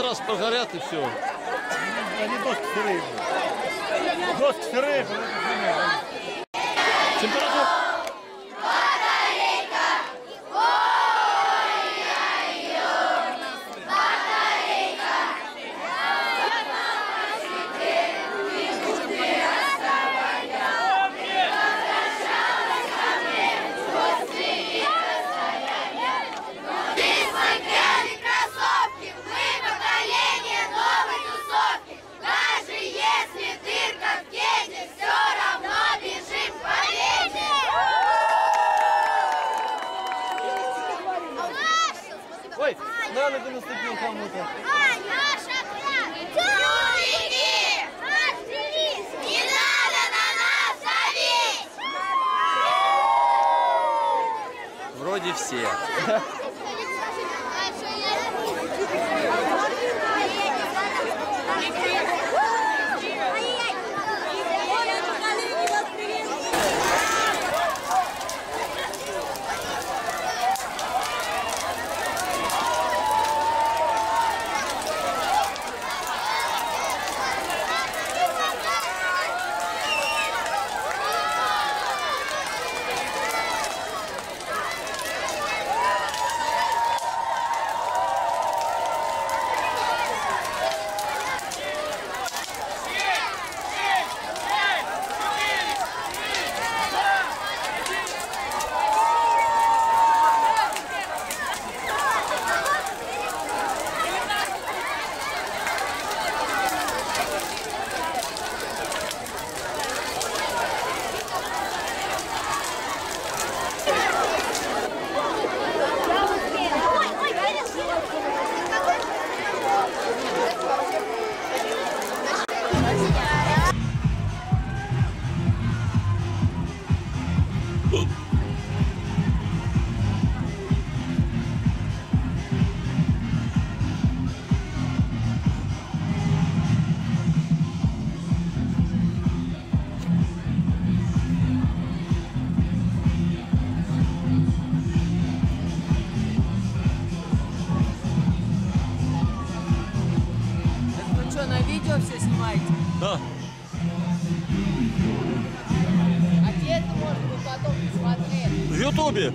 раз прогорят и все. Они доски сырые. Доски сырые. Температура. Ой, на ногу наступил кому-то. Наш отряд! Тюрики! Наш девиз! Не надо на нас давить! Вроде все. На видео все снимаете? Да. А где это можно будет потом посмотреть? В Ютубе.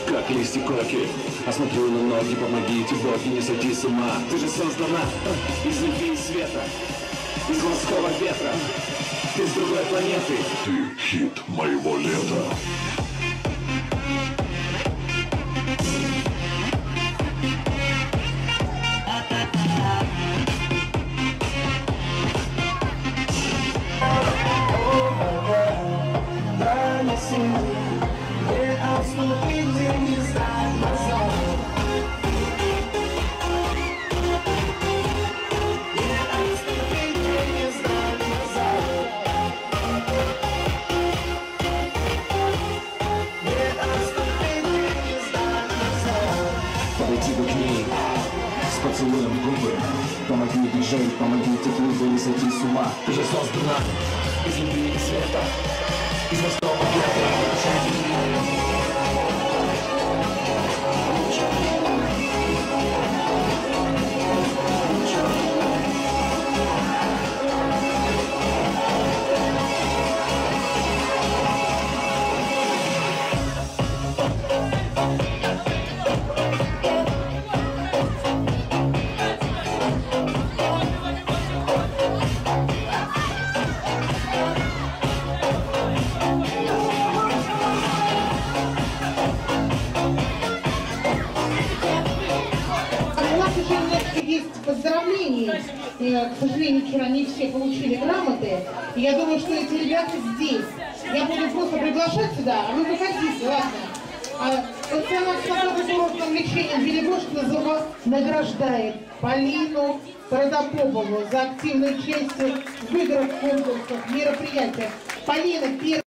Как листья коки, осмотрю на ноги, помогите, боги, не сойти с ума. Ты же создана из любви и света, из морского ветра, ты с другой планеты. Ты хит моего лета. Подойти бы к ней с поцелуем в губы. Помоги, диджей, помоги теплу, не сойти с ума. Ты же создана из любви и света, из морского ветра. к сожалению, вчера не все получили грамоты. И я думаю, что эти ребята здесь. Я буду просто приглашать сюда, а вы выходите, ладно. Пансионат с курортным лечением Белебошкина награждает Полину Протопопову за активное участие в играх, конкурсах, мероприятиях. Полина, первая.